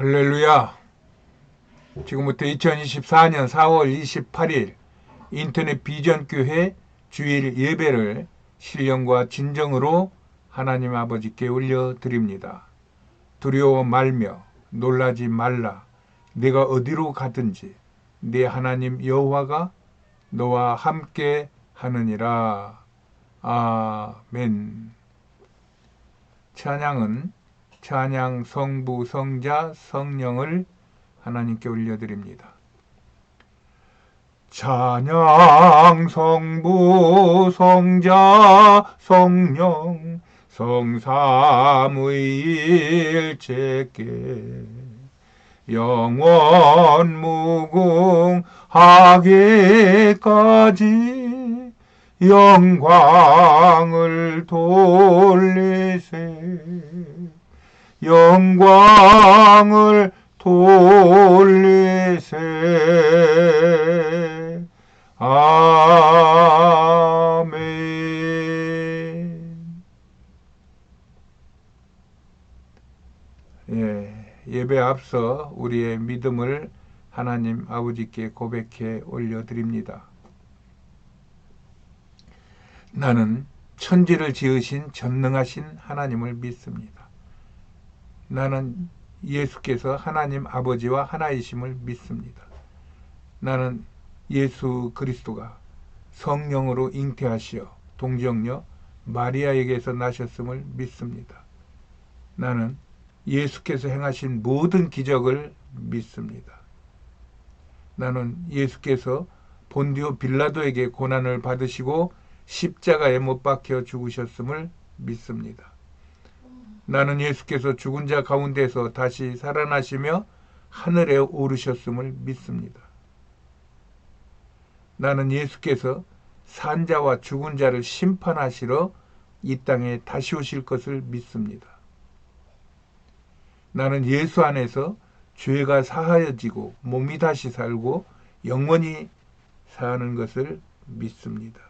할렐루야. 지금부터 2024년 4월 28일 인터넷 비전교회 주일 예배를 신령과 진정으로 하나님 아버지께 올려드립니다. 두려워 말며 놀라지 말라. 내가 어디로 가든지 네 하나님 여호와가 너와 함께 하느니라. 아멘. 찬양은 찬양 성부 성자 성령을 하나님께 올려드립니다. 찬양 성부 성자 성령 성삼위일체께 영원 무궁하게까지 영광을 돌리세. 영광을 돌리세. 아멘. 예배 앞서 우리의 믿음을 하나님 아버지께 고백해 올려드립니다. 나는 천지를 지으신 전능하신 하나님을 믿습니다. 나는 예수께서 하나님 아버지와 하나이심을 믿습니다. 나는 예수 그리스도가 성령으로 잉태하시어 동정녀 마리아에게서 나셨음을 믿습니다. 나는 예수께서 행하신 모든 기적을 믿습니다. 나는 예수께서 본디오 빌라도에게 고난을 받으시고 십자가에 못 박혀 죽으셨음을 믿습니다. 나는 예수께서 죽은 자 가운데서 다시 살아나시며 하늘에 오르셨음을 믿습니다. 나는 예수께서 산자와 죽은 자를 심판하시러 이 땅에 다시 오실 것을 믿습니다. 나는 예수 안에서 죄가 사하여지고 몸이 다시 살고 영원히 사는 것을 믿습니다.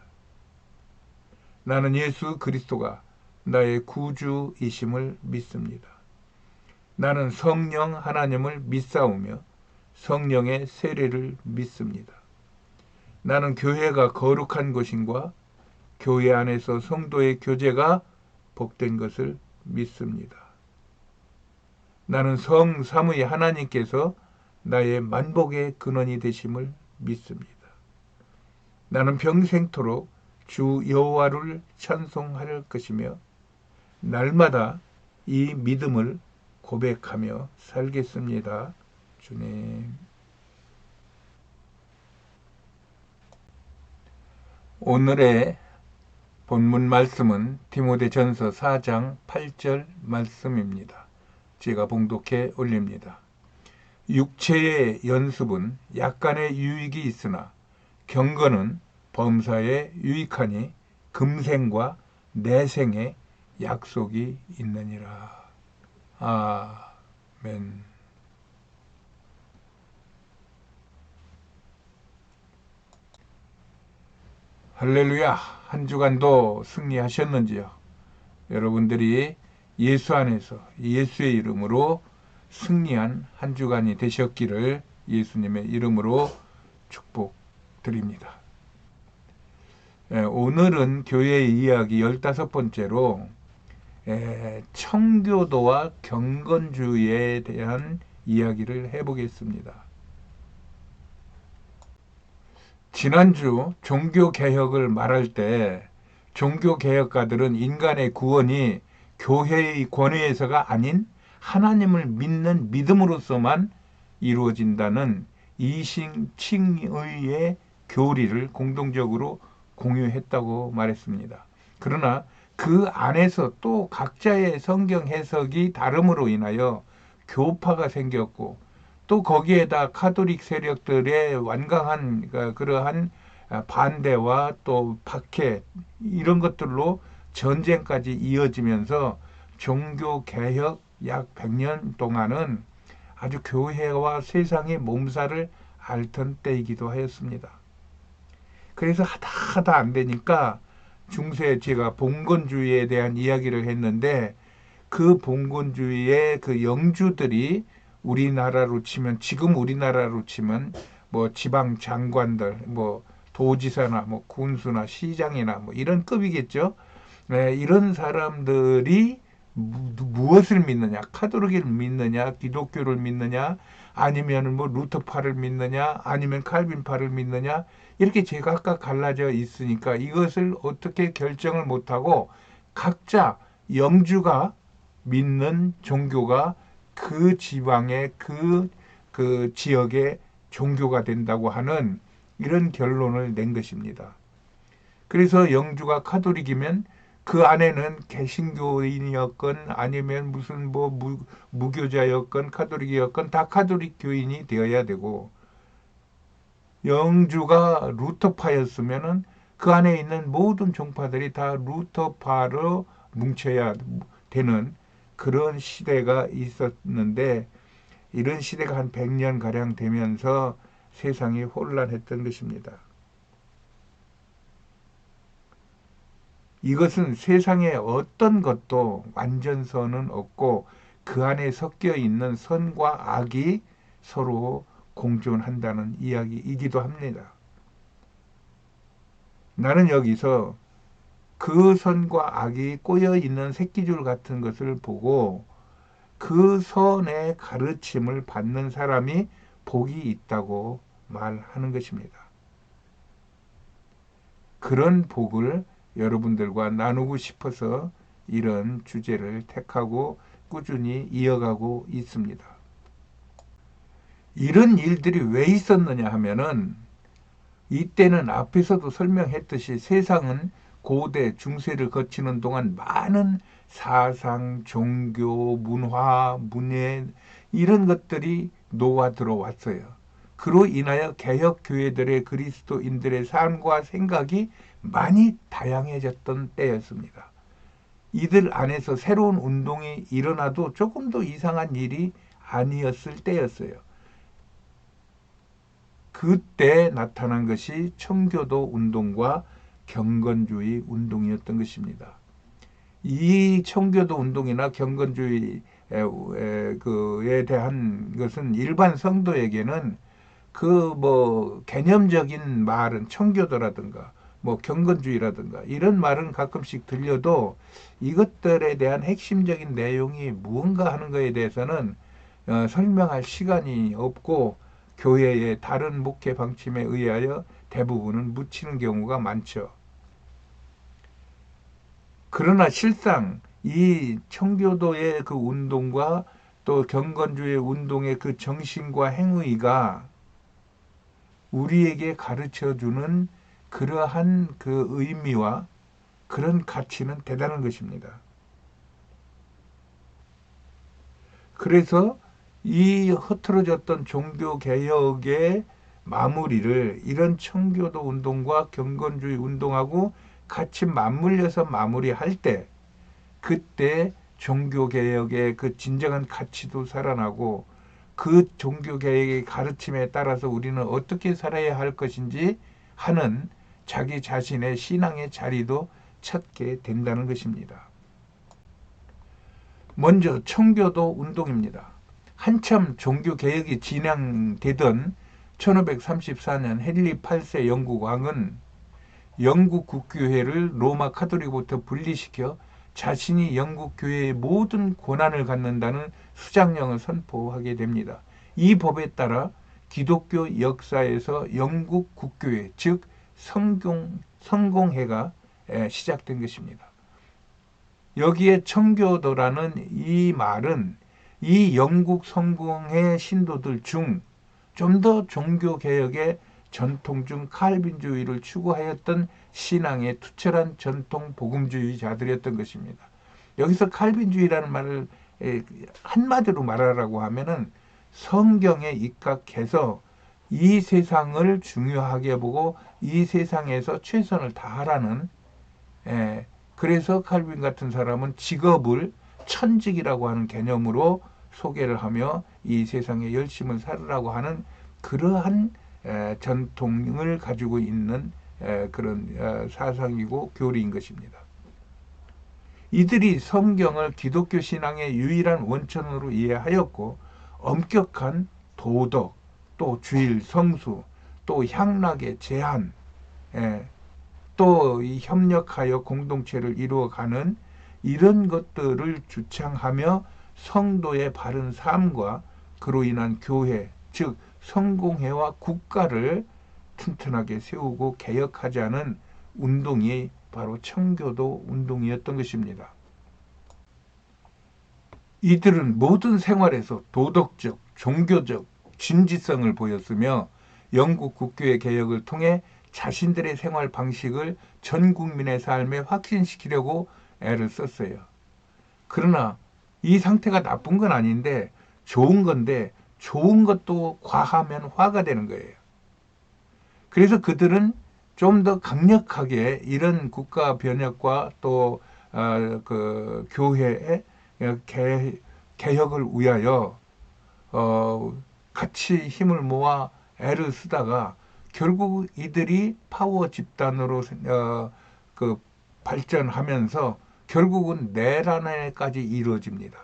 나는 예수 그리스도가 나의 구주이심을 믿습니다. 나는 성령 하나님을 믿사오며 성령의 세례를 믿습니다. 나는 교회가 거룩한 것인과 교회 안에서 성도의 교제가 복된 것을 믿습니다. 나는 성삼위 하나님께서 나의 만복의 근원이 되심을 믿습니다. 나는 평생토록 주 여호와를 찬송할 것이며 날마다 이 믿음을 고백하며 살겠습니다. 주님. 오늘의 본문 말씀은 디모데전서 4장 8절 말씀입니다. 제가 봉독해 올립니다. 육체의 연습은 약간의 유익이 있으나 경건은 범사에 유익하니 금생과 내생에 약속이 있느니라. 아멘. 할렐루야. 한 주간도 승리하셨는지요? 여러분들이 예수 안에서 예수의 이름으로 승리한 한 주간이 되셨기를 예수님의 이름으로 축복드립니다. 오늘은 교회의 이야기 15번째로 청교도와 경건주의에 대한 이야기를 해보겠습니다. 지난주 종교개혁을 말할 때 종교개혁가들은 인간의 구원이 교회의 권위에서가 아닌 하나님을 믿는 믿음으로서만 이루어진다는 이신칭의의 교리를 공동적으로 공유했다고 말했습니다. 그러나 그 안에서 또 각자의 성경 해석이 다름으로 인하여 교파가 생겼고 또 거기에다 카톨릭 세력들의 완강한 그러한 반대와 또 박해 이런 것들로 전쟁까지 이어지면서 종교개혁 약 100년 동안은 아주 교회와 세상의 몸살을 앓던 때이기도 하였습니다. 그래서 하다 안 되니까 중세 제가 봉건주의에 대한 이야기를 했는데 그 봉건주의의 그 영주들이 우리나라로 치면 지금 우리나라로 치면 뭐 지방 장관들, 뭐 도지사나 뭐 군수나 시장이나 뭐 이런 급이겠죠. 네, 이런 사람들이 무엇을 믿느냐? 카톨릭을 믿느냐? 기독교를 믿느냐? 아니면 뭐 루터파를 믿느냐? 아니면 칼빈파를 믿느냐? 이렇게 제각각 갈라져 있으니까 이것을 어떻게 결정을 못하고 각자 영주가 믿는 종교가 그 지방의 그 지역의 종교가 된다고 하는 이런 결론을 낸 것입니다. 그래서 영주가 카톨릭이면 그 안에는 개신교인이었건 아니면 무슨 뭐 무교자였건 카톨릭이었건 다 카톨릭 교인이 되어야 되고, 영주가 루터파였으면은 그 안에 있는 모든 종파들이 다 루터파로 뭉쳐야 되는 그런 시대가 있었는데, 이런 시대가 한 100년 가량 되면서 세상이 혼란했던 것입니다. 이것은 세상에 어떤 것도 완전선은 없고 그 안에 섞여 있는 선과 악이 서로 공존한다는 이야기이기도 합니다. 나는 여기서 그 선과 악이 꼬여 있는 새끼줄 같은 것을 보고 그 선의 가르침을 받는 사람이 복이 있다고 말하는 것입니다. 그런 복을 여러분들과 나누고 싶어서 이런 주제를 택하고 꾸준히 이어가고 있습니다. 이런 일들이 왜 있었느냐 하면은, 이때는 앞에서도 설명했듯이 세상은 고대 중세를 거치는 동안 많은 사상, 종교, 문화, 문예 이런 것들이 녹아 들어왔어요. 그로 인하여 개혁 교회들의 그리스도인들의 삶과 생각이 많이 다양해졌던 때였습니다. 이들 안에서 새로운 운동이 일어나도 조금 더 이상한 일이 아니었을 때였어요. 그때 나타난 것이 청교도 운동과 경건주의 운동이었던 것입니다. 이 청교도 운동이나 경건주의에 대한 것은 일반 성도에게는 그 뭐 개념적인 말은 청교도라든가 뭐 경건주의라든가 이런 말은 가끔씩 들려도 이것들에 대한 핵심적인 내용이 무언가 하는 것에 대해서는 설명할 시간이 없고 교회의 다른 목회 방침에 의하여 대부분은 묻히는 경우가 많죠. 그러나 실상 이 청교도의 그 운동과 또 경건주의 운동의 그 정신과 행위가 우리에게 가르쳐주는 그러한 그 의미와 그런 가치는 대단한 것입니다. 그래서 이 흐트러졌던 종교개혁의 마무리를 이런 청교도 운동과 경건주의 운동하고 같이 맞물려서 마무리할 때, 그때 종교개혁의 그 진정한 가치도 살아나고 그 종교개혁의 가르침에 따라서 우리는 어떻게 살아야 할 것인지 하는 자기 자신의 신앙의 자리도 찾게 된다는 것입니다. 먼저 청교도 운동입니다. 한참 종교개혁이 진행되던 1534년 헨리 8세 영국 왕은 영국 국교회를 로마 카톨릭부터 분리시켜 자신이 영국 교회의 모든 권한을 갖는다는 수장령을 선포하게 됩니다. 이 법에 따라 기독교 역사에서 영국 국교회, 즉 성공회가 시작된 것입니다. 여기에 청교도라는 이 말은 이 영국 성공회 신도들 중 좀 더 종교개혁의 전통 중 칼빈주의를 추구하였던 신앙의 투철한 전통 복음주의자들이었던 것입니다. 여기서 칼빈주의라는 말을 한마디로 말하라고 하면은 성경에 입각해서 이 세상을 중요하게 보고 이 세상에서 최선을 다하라는, 그래서 칼빈 같은 사람은 직업을 천직이라고 하는 개념으로 소개를 하며 이 세상에 열심을 살으라고 하는 그러한 전통을 가지고 있는 그런 사상이고 교리인 것입니다. 이들이 성경을 기독교 신앙의 유일한 원천으로 이해하였고 엄격한 도덕, 또 주일 성수, 또 향락의 제한, 예, 또 이 협력하여 공동체를 이루어가는 이런 것들을 주창하며 성도의 바른 삶과 그로 인한 교회, 즉 성공회와 국가를 튼튼하게 세우고 개혁하자는 운동이 바로 청교도 운동이었던 것입니다. 이들은 모든 생활에서 도덕적, 종교적 진지성을 보였으며 영국 국교의 개혁을 통해 자신들의 생활 방식을 전 국민의 삶에 확신시키려고 애를 썼어요. 그러나 이 상태가 나쁜 건 아닌데 좋은 건데 좋은 것도 과하면 화가 되는 거예요. 그래서 그들은 좀 더 강력하게 이런 국가 변혁과 또 그 교회의 개혁을 위하여 같이 힘을 모아 애를 쓰다가 결국 이들이 파워 집단으로 그 발전하면서 결국은 내란에까지 이루어집니다.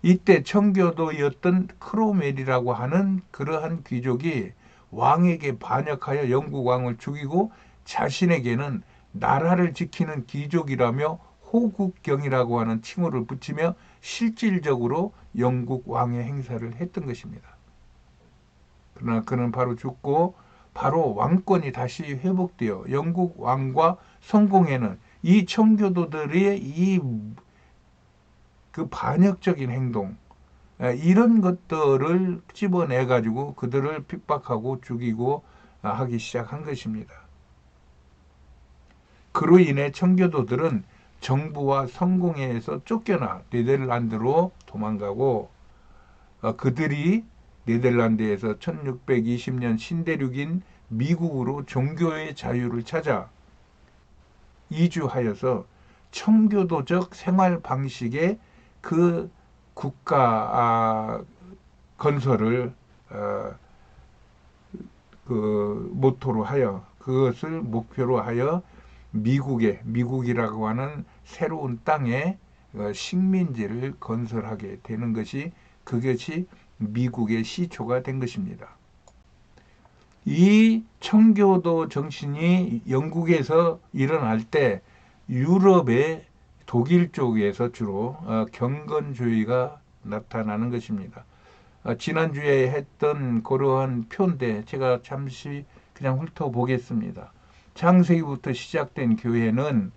이때 청교도였던 크로멜이라고 하는 그러한 귀족이 왕에게 반역하여 영국 왕을 죽이고 자신에게는 나라를 지키는 귀족이라며 호국경이라고 하는 칭호를 붙이며 실질적으로 영국 왕의 행사를 했던 것입니다. 그러나 그는 바로 죽고 바로 왕권이 다시 회복되어 영국 왕과 성공회는 이 청교도들의 이 그 반역적인 행동, 이런 것들을 집어내 가지고 그들을 핍박하고 죽이고 하기 시작한 것입니다. 그로 인해 청교도들은 정부와 성공회에서 쫓겨나 네덜란드로 도망가고 그들이 네덜란드에서 1620년 신대륙인 미국으로 종교의 자유를 찾아 이주하여서 청교도적 생활 방식의 그 국가 건설을 그 모토로 하여 그것을 목표로 하여 미국이라고 하는 새로운 땅에 식민지를 건설하게 되는 것이 그것이 미국의 시초가 된 것입니다. 이 청교도 정신이 영국에서 일어날 때 유럽의 독일 쪽에서 주로 경건주의가 나타나는 것입니다. 지난주에 했던 그러한 표인데 제가 잠시 그냥 훑어보겠습니다. 창세기부터 시작된 교회는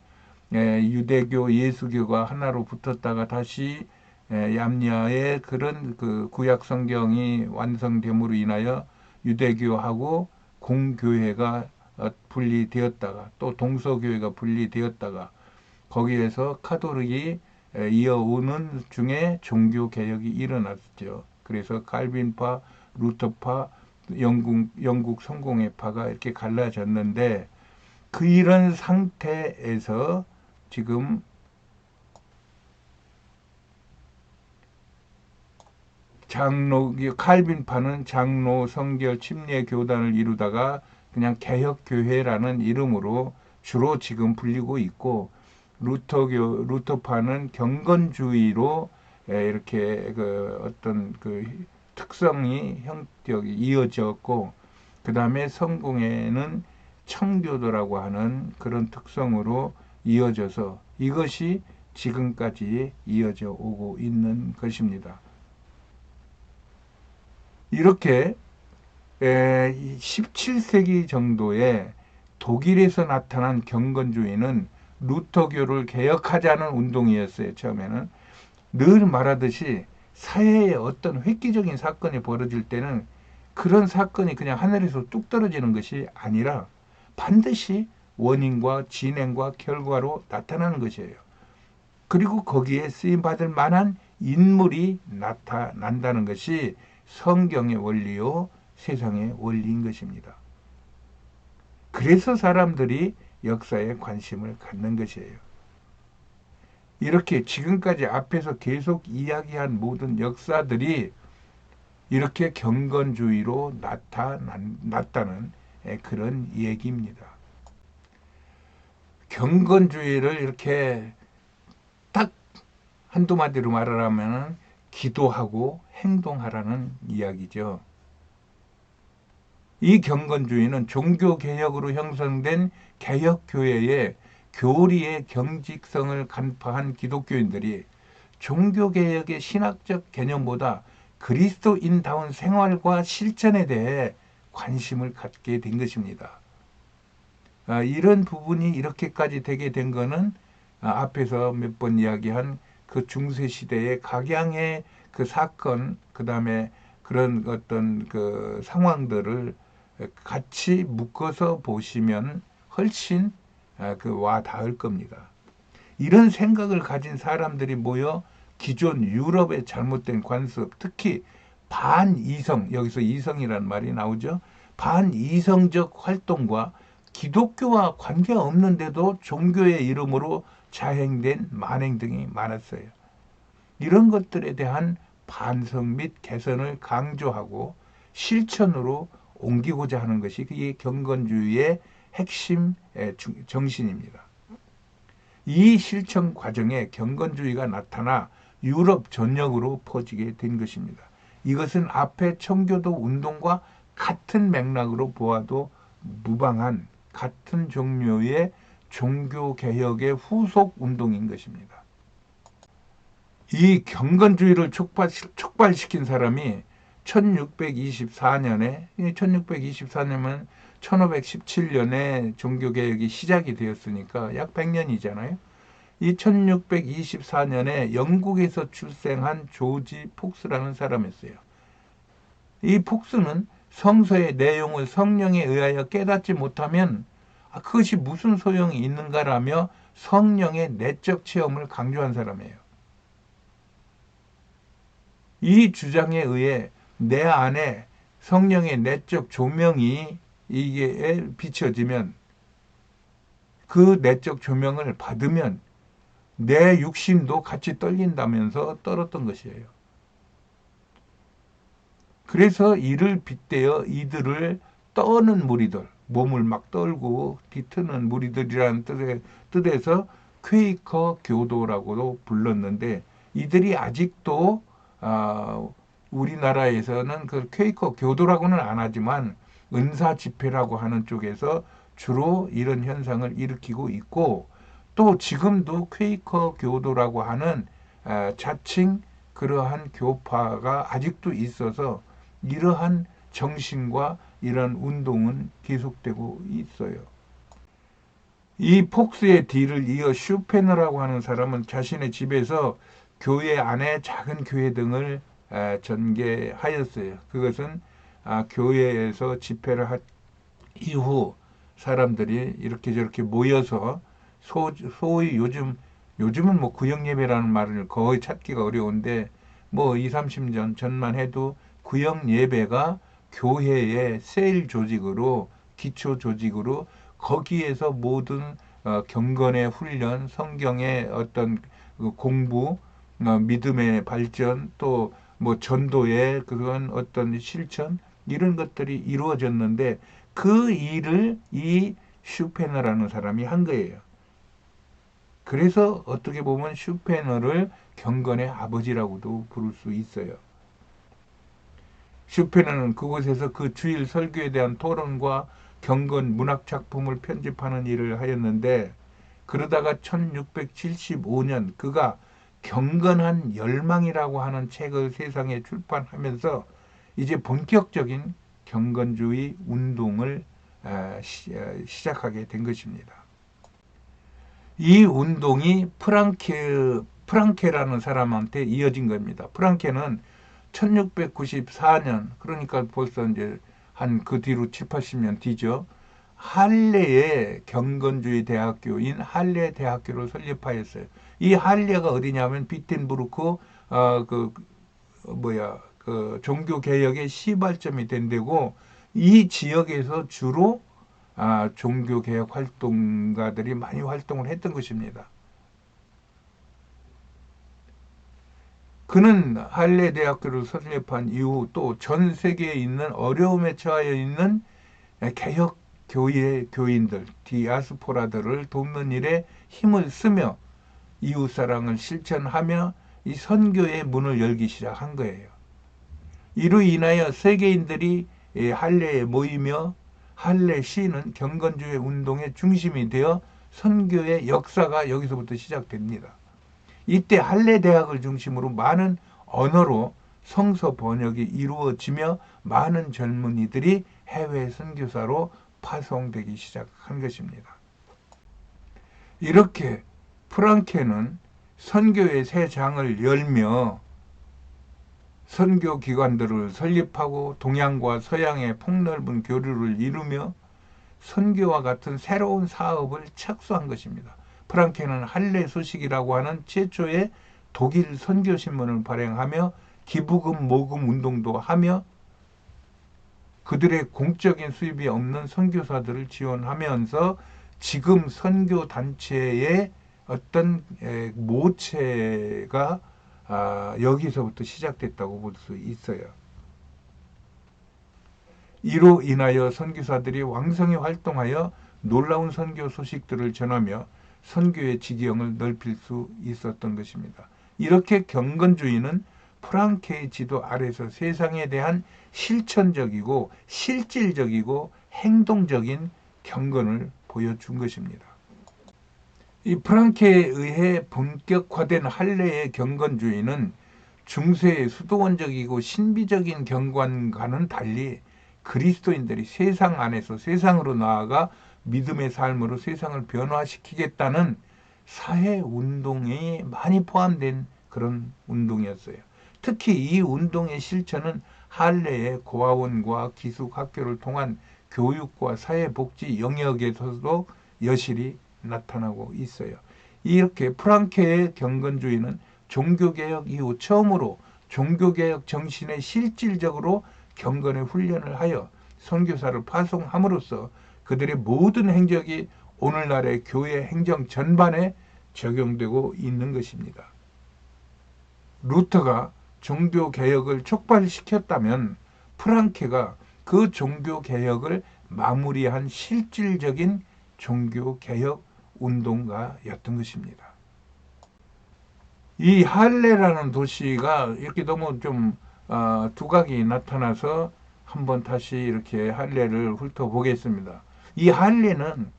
유대교, 예수교가 하나로 붙었다가 다시 얌리아의 그런 그 구약 성경이 완성됨으로 인하여 유대교하고 공교회가 분리되었다가 또 동서교회가 분리되었다가 거기에서 카톨릭이 이어오는 중에 종교개혁이 일어났죠. 그래서 칼빈파, 루터파, 영국 성공회파가 이렇게 갈라졌는데 그 이런 상태에서 지금 칼빈파는 장로, 성결, 침례 교단을 이루다가 그냥 개혁교회라는 이름으로 주로 지금 불리고 있고 루터파는 경건주의로 이렇게 그 어떤 그 특성이 형격이 이어졌고 그 다음에 성공회는 청교도라고 하는 그런 특성으로 이어져서 이것이 지금까지 이어져 오고 있는 것입니다. 이렇게 17세기 정도에 독일에서 나타난 경건주의는 루터교를 개혁하자는 운동이었어요. 처음에는 늘 말하듯이 사회에 어떤 획기적인 사건이 벌어질 때는 그런 사건이 그냥 하늘에서 뚝 떨어지는 것이 아니라 반드시 원인과 진행과 결과로 나타나는 것이에요. 그리고 거기에 쓰임받을 만한 인물이 나타난다는 것이 성경의 원리요 세상의 원리인 것입니다. 그래서 사람들이 역사에 관심을 갖는 것이에요. 이렇게 지금까지 앞에서 계속 이야기한 모든 역사들이 이렇게 경건주의로 나타났다는 그런 얘기입니다. 경건주의를 이렇게 딱 한두 마디로 말하자면 기도하고 행동하라는 이야기죠. 이 경건주의는 종교개혁으로 형성된 개혁교회의 교리의 경직성을 간파한 기독교인들이 종교개혁의 신학적 개념보다 그리스도인다운 생활과 실천에 대해 관심을 갖게 된 것입니다. 이런 부분이 이렇게까지 되게 된 것은 앞에서 몇 번 이야기한 그 중세시대의 각양의 그 사건, 그 다음에 그런 어떤 그 상황들을 같이 묶어서 보시면 훨씬 그 와 닿을 겁니다. 이런 생각을 가진 사람들이 모여 기존 유럽의 잘못된 관습, 특히 반이성, 여기서 이성이라는 말이 나오죠. 반이성적 활동과 기독교와 관계없는데도 종교의 이름으로 자행된 만행 등이 많았어요. 이런 것들에 대한 반성 및 개선을 강조하고 실천으로 옮기고자 하는 것이 이 경건주의의 핵심 정신입니다. 이 실천 과정에 경건주의가 나타나 유럽 전역으로 퍼지게 된 것입니다. 이것은 앞의 청교도 운동과 같은 맥락으로 보아도 무방한 같은 종류의 종교개혁의 후속 운동인 것입니다. 이 경건주의를 촉발시킨 사람이 1624년에 1517년에 종교개혁이 시작이 되었으니까 약 100년이잖아요. 이 1624년에 영국에서 출생한 조지 폭스라는 사람이었어요. 이 폭스는 성서의 내용을 성령에 의하여 깨닫지 못하면 그것이 무슨 소용이 있는가라며 성령의 내적 체험을 강조한 사람이에요. 이 주장에 의해 내 안에 성령의 내적 조명이 이게 비춰지면 그 내적 조명을 받으면 내 육신도 같이 떨린다면서 떨었던 것이에요. 그래서 이를 빗대어 이들을 떠는 무리들, 몸을 막 떨고 뒤트는 무리들이라는 뜻에서 퀘이커 교도라고도 불렀는데 이들이 아직도 우리나라에서는 그 퀘이커 교도라고는 안 하지만 은사 집회라고 하는 쪽에서 주로 이런 현상을 일으키고 있고 또 지금도 퀘이커 교도라고 하는 자칭 그러한 교파가 아직도 있어서 이러한 정신과 이런 운동은 계속되고 있어요. 이 폭스의 뒤를 이어 슈페너라고 하는 사람은 자신의 집에서 교회 안에 작은 교회 등을 전개하였어요. 그것은 교회에서 집회를 한 이후 사람들이 이렇게 저렇게 모여서 소위 요즘은 뭐 구역 예배라는 말을 거의 찾기가 어려운데 뭐 2, 30년 전만 해도 구역 예배가 교회의 세일 조직으로 기초 조직으로 거기에서 모든 경건의 훈련, 성경의 어떤 공부, 믿음의 발전, 또 뭐 전도의 그런 어떤 실천 이런 것들이 이루어졌는데 그 일을 이 슈페너라는 사람이 한 거예요. 그래서 어떻게 보면 슈페너를 경건의 아버지라고도 부를 수 있어요. 슈페너는 그곳에서 그 주일 설교에 대한 토론과 경건 문학 작품을 편집하는 일을 하였는데 그러다가 1675년 그가 경건한 열망이라고 하는 책을 세상에 출판하면서 이제 본격적인 경건주의 운동을 시작하게 된 것입니다. 이 운동이 프랑케라는 사람한테 이어진 겁니다. 프랑케는 1694년, 그러니까 벌써 이제 한 그 뒤로 7, 80년 뒤죠. 할레의 경건주의 대학교인 할레 대학교를 설립하였어요. 이 할레가 어디냐면 비텐부르크 그 종교 개혁의 시발점이 된 데고 이 지역에서 주로 종교 개혁 활동가들이 많이 활동을 했던 것입니다. 그는 할레 대학교를 설립한 이후 또 전 세계에 있는 어려움에 처하여 있는 개혁 교회 교인들, 디아스포라들을 돕는 일에 힘을 쓰며 이웃사랑을 실천하며 이 선교의 문을 열기 시작한 거예요. 이로 인하여 세계인들이 할례에 모이며 할례 시는 경건주의 운동의 중심이 되어 선교의 역사가 여기서부터 시작됩니다. 이때 할례 대학을 중심으로 많은 언어로 성서 번역이 이루어지며 많은 젊은이들이 해외 선교사로 파송되기 시작한 것입니다. 이렇게 프랑케는 선교의 새 장을 열며 선교 기관들을 설립하고 동양과 서양의 폭넓은 교류를 이루며 선교와 같은 새로운 사업을 착수한 것입니다. 프랑케는 할례 소식이라고 하는 최초의 독일 선교신문을 발행하며 기부금 모금 운동도 하며 그들의 공적인 수입이 없는 선교사들을 지원하면서 지금 선교 단체의 어떤 모체가 여기서부터 시작됐다고 볼 수 있어요. 이로 인하여 선교사들이 왕성히 활동하여 놀라운 선교 소식들을 전하며 선교의 지경을 넓힐 수 있었던 것입니다. 이렇게 경건주의는 프랑케의 지도 아래서 세상에 대한 실천적이고 실질적이고 행동적인 경건을 보여준 것입니다. 이 프랑케에 의해 본격화된 할례의 경건주의는 중세의 수도원적이고 신비적인 경관과는 달리 그리스도인들이 세상 안에서 세상으로 나아가 믿음의 삶으로 세상을 변화시키겠다는 사회운동이 많이 포함된 그런 운동이었어요. 특히 이 운동의 실천은 할례의 고아원과 기숙학교를 통한 교육과 사회복지 영역에서도 여실히 나타나고 있어요. 이렇게 프랑케의 경건주의는 종교개혁 이후 처음으로 종교개혁 정신에 실질적으로 경건의 훈련을 하여 선교사를 파송함으로써 그들의 모든 행적이 오늘날의 교회 행정 전반에 적용되고 있는 것입니다. 루터가 종교개혁을 촉발시켰다면 프랑케가 그 종교개혁을 마무리한 실질적인 종교개혁 운동가였던 것입니다. 이 할레라는 도시가 이렇게 너무 좀 두각이 나타나서 한번 다시 이렇게 할레를 훑어보겠습니다. 이 할레는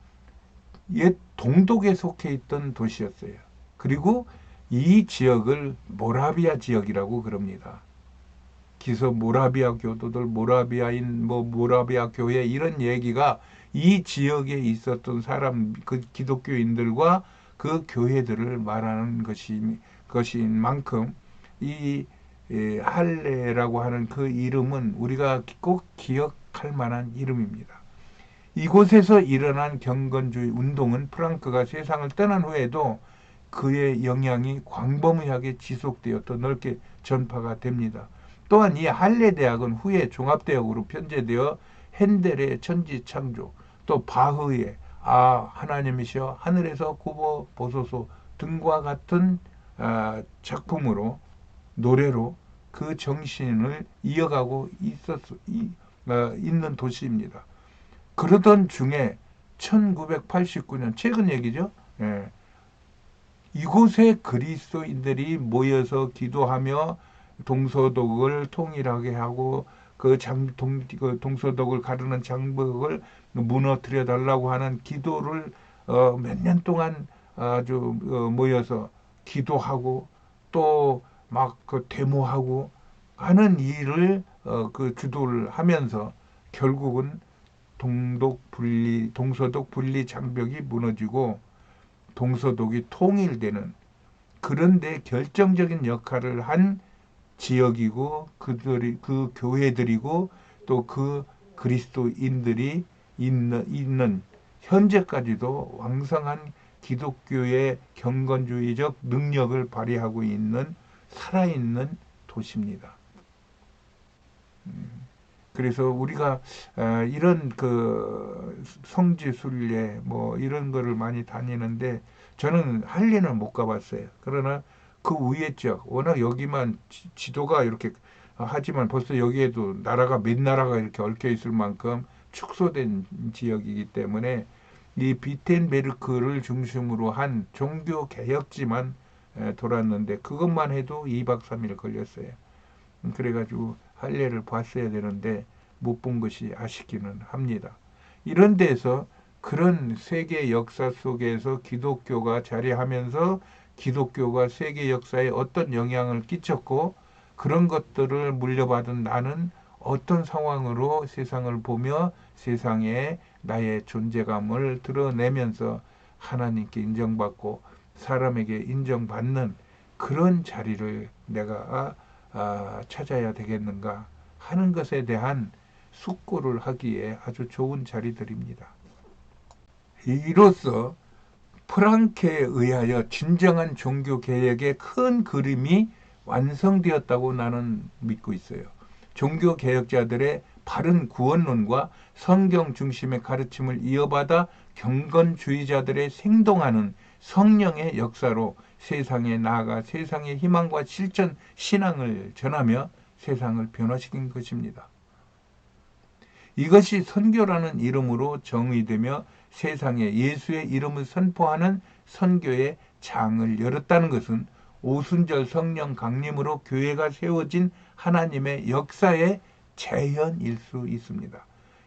옛 동독에 속해 있던 도시였어요. 그리고 이 지역을 모라비아 지역이라고 그럽니다. 기서 모라비아 교도들, 모라비아인, 모라비아 교회 이런 얘기가 이 지역에 있었던 사람, 그 기독교인들과 그 교회들을 말하는 것인 만큼 이 할레라고 하는 그 이름은 우리가 꼭 기억할 만한 이름입니다. 이곳에서 일어난 경건주의 운동은 프랑크가 세상을 떠난 후에도 그의 영향이 광범위하게 지속되어 더 넓게 전파가 됩니다. 또한 이 할레 대학은 후에 종합대학으로 편제되어 핸델의 천지창조, 또 바흐의 하나님이시여 하늘에서 굽어 보소서 등과 같은 작품으로 노래로 그 정신을 이어가고 있는 도시입니다. 그러던 중에 1989년 최근 얘기죠. 이곳에 그리스도인들이 모여서 기도하며 동서독을 통일하게 하고 동서독을 가르는 장벽을 무너뜨려 달라고 하는 기도를 몇 년 동안 아주 모여서 기도하고 또 막 데모하고 하는 일을 주도를 하면서 결국은 동서독 분리 장벽이 무너지고 동서독이 통일되는 그런데 결정적인 역할을 한 지역이고 그 교회들이고 또 그 그리스도인들이 있는 현재까지도 왕성한 기독교의 경건주의적 능력을 발휘하고 있는 살아있는 도시입니다. 그래서 우리가 이런 그 성지순례 이런 거를 많이 다니는데 저는 할례는 못 가봤어요. 그러나 그 위에 지역 워낙 여기만 지도가 이렇게 하지만 벌써 여기에도 나라가 몇 나라가 이렇게 얽혀 있을 만큼 축소된 지역이기 때문에 이 비텐베르크를 중심으로 한 종교 개혁지만 돌았는데 그것만 해도 2박 3일 걸렸어요. 그래가지고 할례를 봤어야 되는데 못 본 것이 아쉽기는 합니다. 이런 데서 그런 세계 역사 속에서 기독교가 자리하면서 기독교가 세계 역사에 어떤 영향을 끼쳤고 그런 것들을 물려받은 나는 어떤 상황으로 세상을 보며 세상에 나의 존재감을 드러내면서 하나님께 인정받고 사람에게 인정받는 그런 자리를 내가 찾아야 되겠는가 하는 것에 대한 숙고를 하기에 아주 좋은 자리들입니다. 이로써 프랑케에 의하여 진정한 종교개혁의 큰 그림이 완성되었다고 나는 믿고 있어요. 종교개혁자들의 바른 구원론과 성경 중심의 가르침을 이어받아 경건주의자들의 생동하는 성령의 역사로 세상에 나아가 세상의 희망과 실천 신앙을 전하며 세상을 변화시킨 것입니다. 이것이 선교라는 이름으로 정의되며 세상에 예수의 이름을 선포하는 선교의 장을 열었다는 것은 오순절 성령 강림으로 교회가 세워진 하나님의 역사의 재현일 수 있습니다.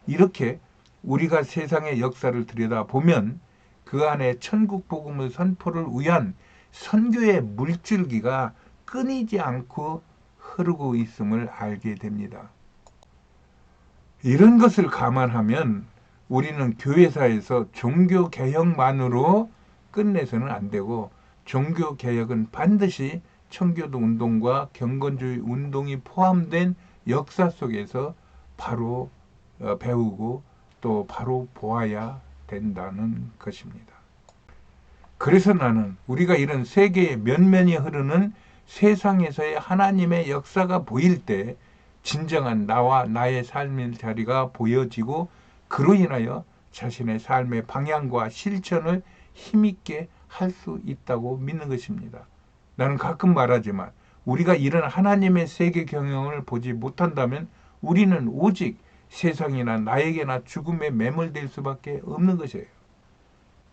이렇게 우리가 세상의 역사를 들여다보면 그 안에 천국 복음을 선포를 위한 선교의 물줄기가 끊이지 않고 흐르고 있음을 알게 됩니다. 이런 것을 감안하면 우리는 교회사에서 종교개혁만으로 끝내서는 안 되고 종교개혁은 반드시 청교도 운동과 경건주의 운동이 포함된 역사 속에서 바로 배우고 또 바로 보아야 된다는 것입니다. 그래서 나는 우리가 이런 세계의 면면이 흐르는 세상에서의 하나님의 역사가 보일 때 진정한 나와 나의 삶의 자리가 보여지고 그로 인하여 자신의 삶의 방향과 실천을 힘있게 할 수 있다고 믿는 것입니다. 나는 가끔 말하지만 우리가 이런 하나님의 세계 경영을 보지 못한다면 우리는 오직 세상이나 나에게나 죽음에 매몰될 수밖에 없는 것이에요.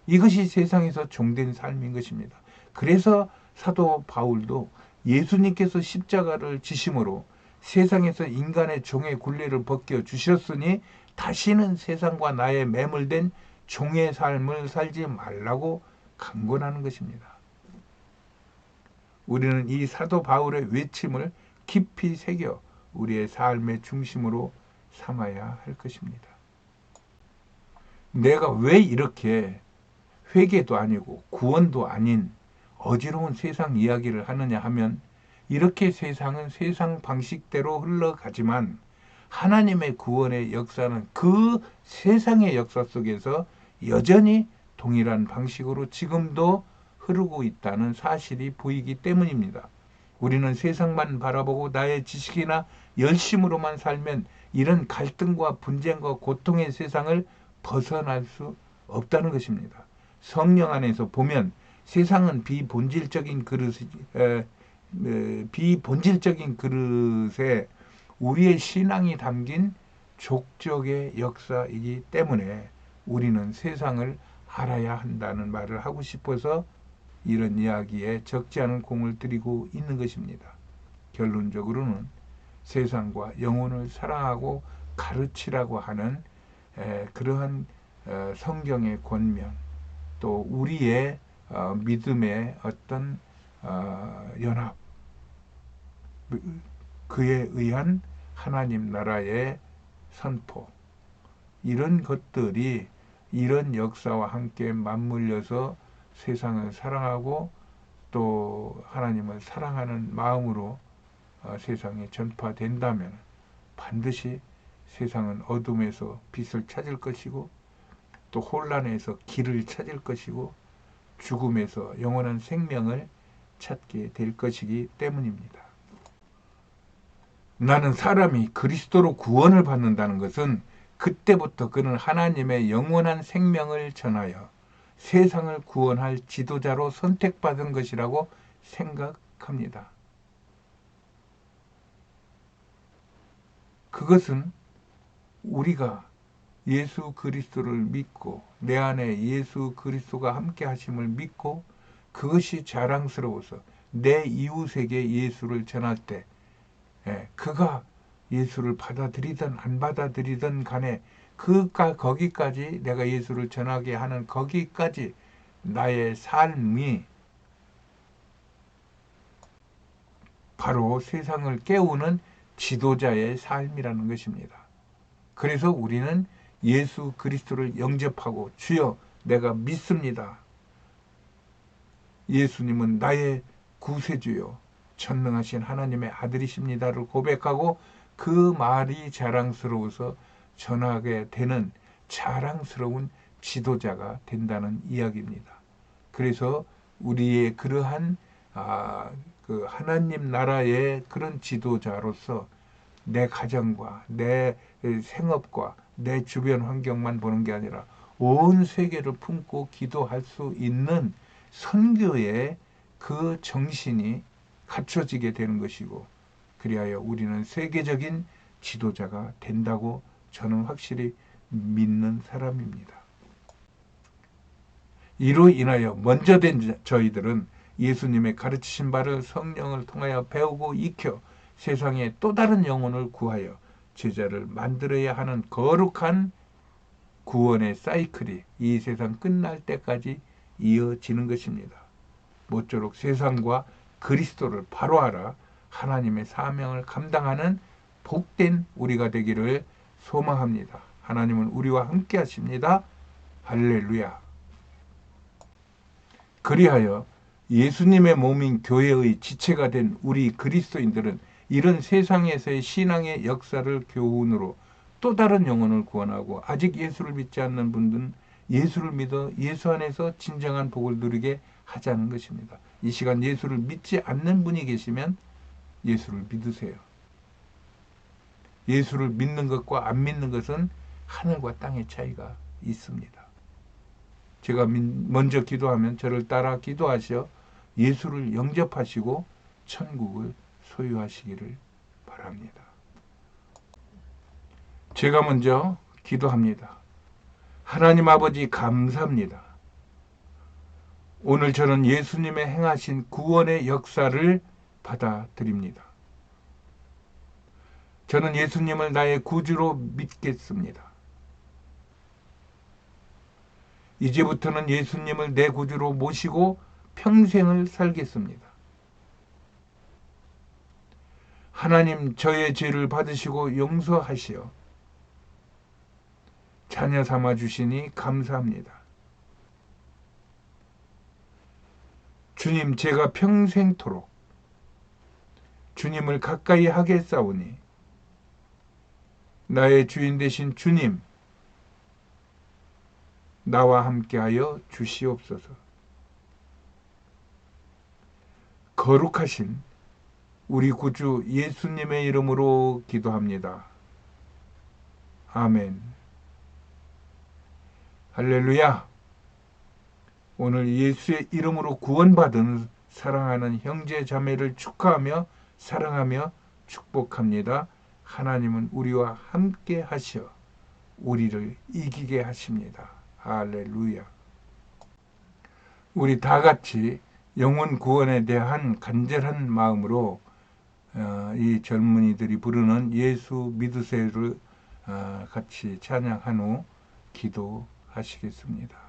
이것이 세상에서 종된 삶인 것입니다. 그래서 사도 바울도 예수님께서 십자가를 지심으로 세상에서 인간의 종의 굴레를 벗겨 주셨으니 다시는 세상과 나에 매몰된 종의 삶을 살지 말라고 강권하는 것입니다. 우리는 이 사도 바울의 외침을 깊이 새겨 우리의 삶의 중심으로 삼아야 할 것입니다. 내가 왜 이렇게 회개도 아니고 구원도 아닌 어지러운 세상 이야기를 하느냐 하면 이렇게 세상은 세상 방식대로 흘러가지만 하나님의 구원의 역사는 그 세상의 역사 속에서 여전히 동일한 방식으로 지금도 흐르고 있다는 사실이 보이기 때문입니다. 우리는 세상만 바라보고 나의 지식이나 열심으로만 살면 이런 갈등과 분쟁과 고통의 세상을 벗어날 수 없다는 것입니다. 성령 안에서 보면 세상은 비본질적인 그릇에 우리의 신앙이 담긴 족적의 역사이기 때문에 우리는 세상을 알아야 한다는 말을 하고 싶어서 이런 이야기에 적지 않은 공을 들이고 있는 것입니다. 결론적으로는 세상과 영혼을 사랑하고 가르치라고 하는 그러한 성경의 권면 또 우리의 믿음의 어떤 연합 그에 의한 하나님 나라의 선포 이런 것들이 이런 역사와 함께 맞물려서 세상을 사랑하고 또 하나님을 사랑하는 마음으로 세상에 전파된다면 반드시 세상은 어둠에서 빛을 찾을 것이고 또 혼란에서 길을 찾을 것이고 죽음에서 영원한 생명을 찾게 될 것이기 때문입니다. 나는 사람이 그리스도로 구원을 받는다는 것은 그때부터 그는 하나님의 영원한 생명을 전하여 세상을 구원할 지도자로 선택받은 것이라고 생각합니다. 그것은 우리가 예수 그리스도를 믿고 내 안에 예수 그리스도가 함께 하심을 믿고 그것이 자랑스러워서 내 이웃에게 예수를 전할 때 그가 예수를 받아들이든 안 받아들이든 간에 거기까지 내가 예수를 전하게 하는 거기까지 나의 삶이 바로 세상을 깨우는 지도자의 삶이라는 것입니다. 그래서 우리는 예수 그리스도를 영접하고 주여 내가 믿습니다. 예수님은 나의 구세주요 전능하신 하나님의 아들이십니다를 고백하고 그 말이 자랑스러워서 전하게 되는 자랑스러운 지도자가 된다는 이야기입니다. 그래서 우리의 그러한 그 하나님 나라의 그런 지도자로서 내 가정과 내 생업과 내 주변 환경만 보는 게 아니라 온 세계를 품고 기도할 수 있는 선교의 그 정신이 갖춰지게 되는 것이고, 그리하여 우리는 세계적인 지도자가 된다고 저는 확실히 믿는 사람입니다. 이로 인하여 먼저 된 저희들은 예수님의 가르치신 바를 성령을 통하여 배우고 익혀 세상에 또 다른 영혼을 구하여 제자를 만들어야 하는 거룩한 구원의 사이클이 이 세상 끝날 때까지 이어지는 것입니다. 모쪼록 세상과 그리스도를 바로하라 하나님의 사명을 감당하는 복된 우리가 되기를 소망합니다. 하나님은 우리와 함께 하십니다. 할렐루야. 그리하여 예수님의 몸인 교회의 지체가 된 우리 그리스도인들은 이런 세상에서의 신앙의 역사를 교훈으로 또 다른 영혼을 구원하고, 아직 예수를 믿지 않는 분들은 예수를 믿어 예수 안에서 진정한 복을 누리게 하자는 것입니다. 이 시간 예수를 믿지 않는 분이 계시면 예수를 믿으세요. 예수를 믿는 것과 안 믿는 것은 하늘과 땅의 차이가 있습니다. 제가 먼저 기도하면 저를 따라 기도하셔 예수를 영접하시고 천국을 소유하시기를 바랍니다. 제가 먼저 기도합니다. 하나님 아버지 감사합니다. 오늘 저는 예수님의 행하신 구원의 역사를 받아들입니다. 저는 예수님을 나의 구주로 믿겠습니다. 이제부터는 예수님을 내 구주로 모시고 평생을 살겠습니다. 하나님 저의 죄를 받으시고 용서하시어 자녀 삼아 주시니 감사합니다. 주님, 제가 평생토록 주님을 가까이 하겠사오니 나의 주인 되신 주님, 나와 함께하여 주시옵소서. 거룩하신 우리 구주 예수님의 이름으로 기도합니다. 아멘. 할렐루야. 오늘 예수의 이름으로 구원받은 사랑하는 형제 자매를 축하하며 사랑하며 축복합니다. 하나님은 우리와 함께 하시어 우리를 이기게 하십니다. 할렐루야. 우리 다 같이 영혼 구원에 대한 간절한 마음으로 이 젊은이들이 부르는 예수 믿으세요를 같이 찬양한 후 기도하시겠습니다.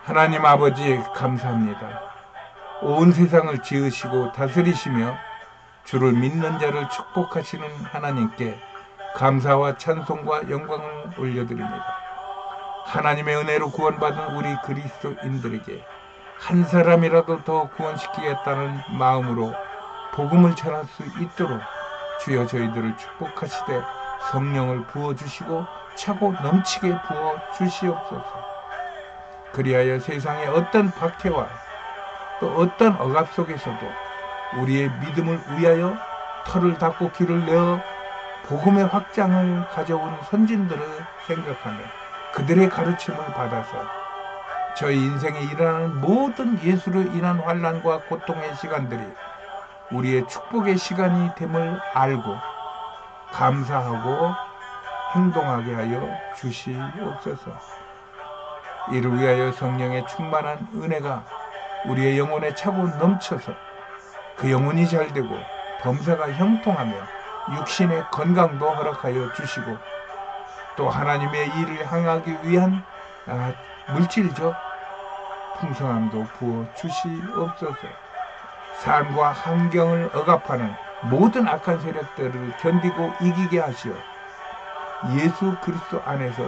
하나님 아버지 감사합니다. 온 세상을 지으시고 다스리시며 주를 믿는 자를 축복하시는 하나님께 감사와 찬송과 영광을 올려드립니다. 하나님의 은혜로 구원받은 우리 그리스도인들에게 한 사람이라도 더 구원시키겠다는 마음으로 복음을 전할 수 있도록 주여 저희들을 축복하시되 성령을 부어주시고 차고 넘치게 부어주시옵소서. 그리하여 세상의 어떤 박해와 또 어떤 억압 속에서도 우리의 믿음을 위하여 털을 닦고 길을 내어 복음의 확장을 가져온 선진들을 생각하며 그들의 가르침을 받아서 저희 인생에 일어나는 모든 예수로 인한 환난과 고통의 시간들이 우리의 축복의 시간이 됨을 알고 감사하고 행동하게 하여 주시옵소서. 이를 위하여 성령의 충만한 은혜가 우리의 영혼에 차고 넘쳐서 그 영혼이 잘되고 범사가 형통하며 육신의 건강도 허락하여 주시고 또 하나님의 일을 향하기 위한 물질적 풍성함도 부어 주시옵소서. 삶과 환경을 억압하는 모든 악한 세력들을 견디고 이기게 하시어 예수 그리스도 안에서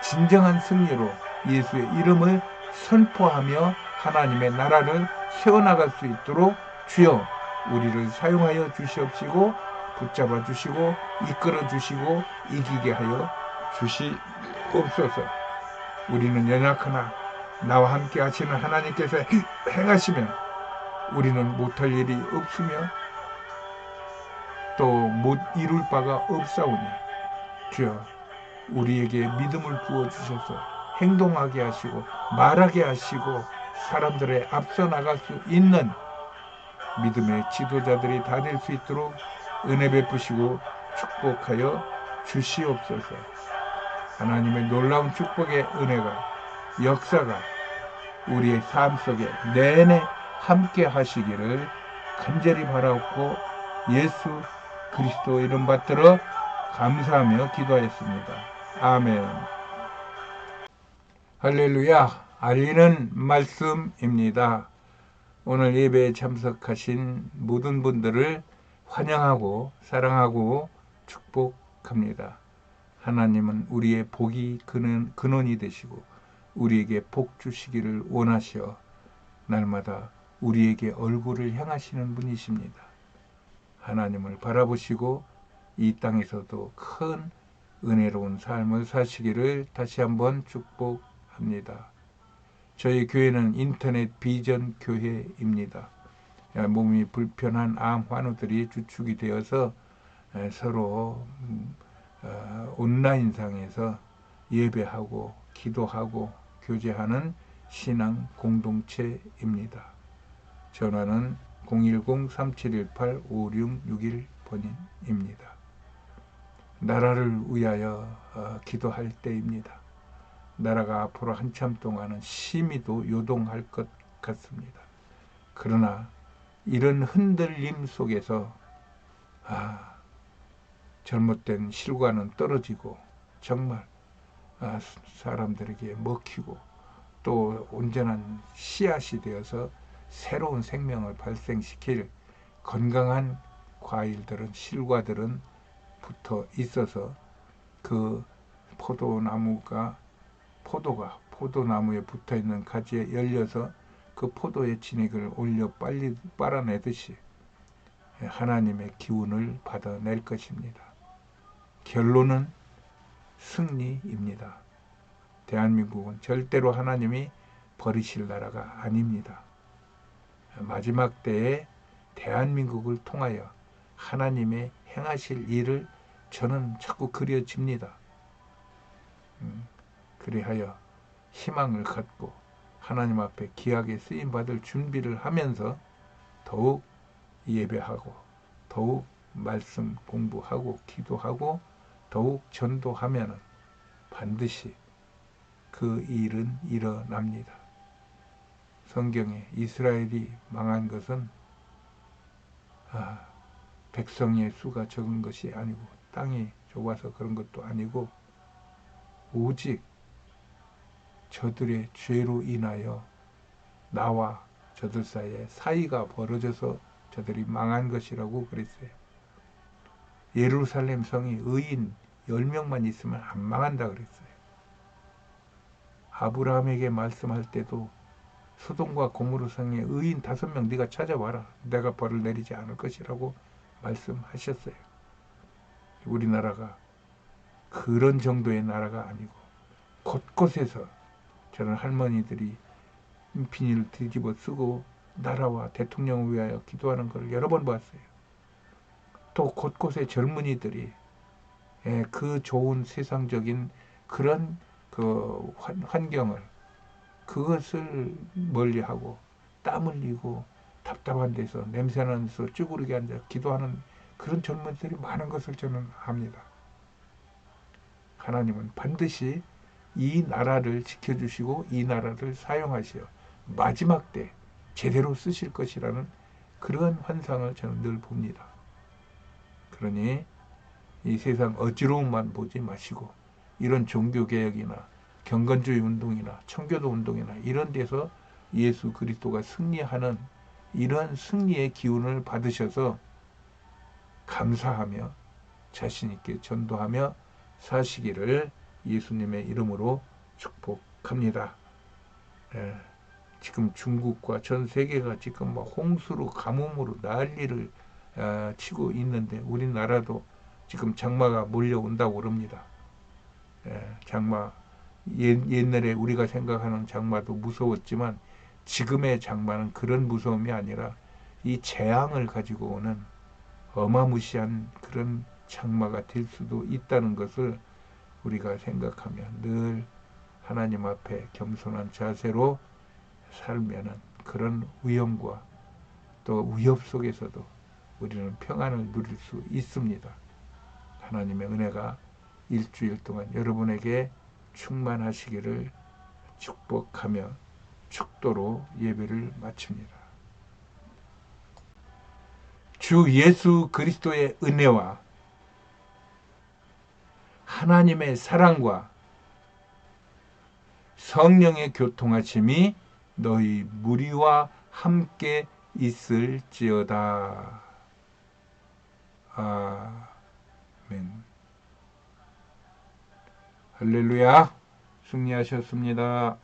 진정한 승리로 예수의 이름을 선포하며 하나님의 나라를 세워나갈 수 있도록 주여 우리를 사용하여 주시옵시고 붙잡아 주시고 이끌어 주시고 이기게 하여 주시옵소서. 우리는 연약하나 나와 함께 하시는 하나님께서 행하시면 우리는 못할 일이 없으며 또 못 이룰 바가 없사오니 주여 우리에게 믿음을 부어주셔서 행동하게 하시고 말하게 하시고 사람들의 앞서 나갈 수 있는 믿음의 지도자들이 다 될 수 있도록 은혜 베푸시고 축복하여 주시옵소서. 하나님의 놀라운 축복의 은혜가 역사가 우리의 삶 속에 내내 함께 하시기를 간절히 바라옵고 예수 그리스도 이름 받들어 감사하며 기도하였습니다. 아멘. 할렐루야. 알리는 말씀입니다. 오늘 예배에 참석하신 모든 분들을 환영하고 사랑하고 축복합니다. 하나님은 우리의 복이 근원이 되시고 우리에게 복 주시기를 원하시어 날마다 우리에게 얼굴을 향하시는 분이십니다. 하나님을 바라보시고 이 땅에서도 큰 은혜로운 삶을 사시기를 다시 한번 축복합니다. 저희 교회는 인터넷 비전 교회입니다. 몸이 불편한 암 환우들이 주축이 되어서 서로 온라인상에서 예배하고 기도하고 교제하는 신앙 공동체입니다. 전화는 010-3718-5661번입니다. 나라를 위하여 기도할 때입니다. 나라가 앞으로 한참 동안은 심히도 요동할 것 같습니다. 그러나 이런 흔들림 속에서 잘못된 실과는 떨어지고 정말 사람들에게 먹히고 또 온전한 씨앗이 되어서 새로운 생명을 발생시킬 건강한 과일들은 실과들은 붙어 있어서 그 포도나무에 붙어 있는 가지에 열려서 그 포도의 진액을 올려 빨리 빨아내듯이 하나님의 기운을 받아낼 것입니다. 결론은 승리입니다. 대한민국은 절대로 하나님이 버리실 나라가 아닙니다. 마지막 때에 대한민국을 통하여 하나님의 행하실 일을 저는 자꾸 그려집니다. 그리하여 희망을 갖고 하나님 앞에 귀하게 쓰임받을 준비를 하면서 더욱 예배하고 더욱 말씀 공부하고 기도하고 더욱 전도하면 반드시 그 일은 일어납니다. 성경에 이스라엘이 망한 것은 백성의 수가 적은 것이 아니고 땅이 좁아서 그런 것도 아니고 오직 저들의 죄로 인하여 나와 저들 사이에 사이가 벌어져서 저들이 망한 것이라고 그랬어요. 예루살렘 성이 의인 10명만 있으면 안 망한다 그랬어요. 아브라함에게 말씀할 때도 소돔과 고모르 성에 의인 5명 네가 찾아와라. 내가 벌을 내리지 않을 것이라고 말씀하셨어요. 우리나라가 그런 정도의 나라가 아니고 곳곳에서 저런 할머니들이 비닐을 뒤집어 쓰고 나라와 대통령을 위하여 기도하는 것을 여러 번 봤어요. 또 곳곳에 젊은이들이 그 좋은 세상적인 그런 그 환경을 그것을 멀리하고 땀 흘리고 답답한 데서 냄새나는 데서 쭈그리게 앉아 기도하는 그런 젊은이들이 많은 것을 저는 압니다. 하나님은 반드시 이 나라를 지켜주시고 이 나라를 사용하시어 마지막 때 제대로 쓰실 것이라는 그런 환상을 저는 늘 봅니다. 그러니 이 세상 어지러움만 보지 마시고 이런 종교개혁이나 경건주의 운동이나 청교도 운동이나 이런 데서 예수 그리스도가 승리하는 이러한 승리의 기운을 받으셔서 감사하며 자신 있게 전도하며 사시기를 예수님의 이름으로 축복합니다. 예, 지금 중국과 전 세계가 지금 막 홍수로 가뭄으로 난리를 치고 있는데 우리나라도 지금 장마가 몰려온다고 그럽니다. 장마 옛날에 우리가 생각하는 장마도 무서웠지만 지금의 장마는 그런 무서움이 아니라 이 재앙을 가지고 오는 어마무시한 그런 장마가 될 수도 있다는 것을 우리가 생각하면 늘 하나님 앞에 겸손한 자세로 살면은 그런 위험과 또 위협 속에서도 우리는 평안을 누릴 수 있습니다. 하나님의 은혜가 일주일 동안 여러분에게 충만하시기를 축복하며 축도로 예배를 마칩니다. 주 예수 그리스도의 은혜와 하나님의 사랑과 성령의 교통하심이 너희 무리와 함께 있을지어다. 아멘. 할렐루야. 승리하셨습니다.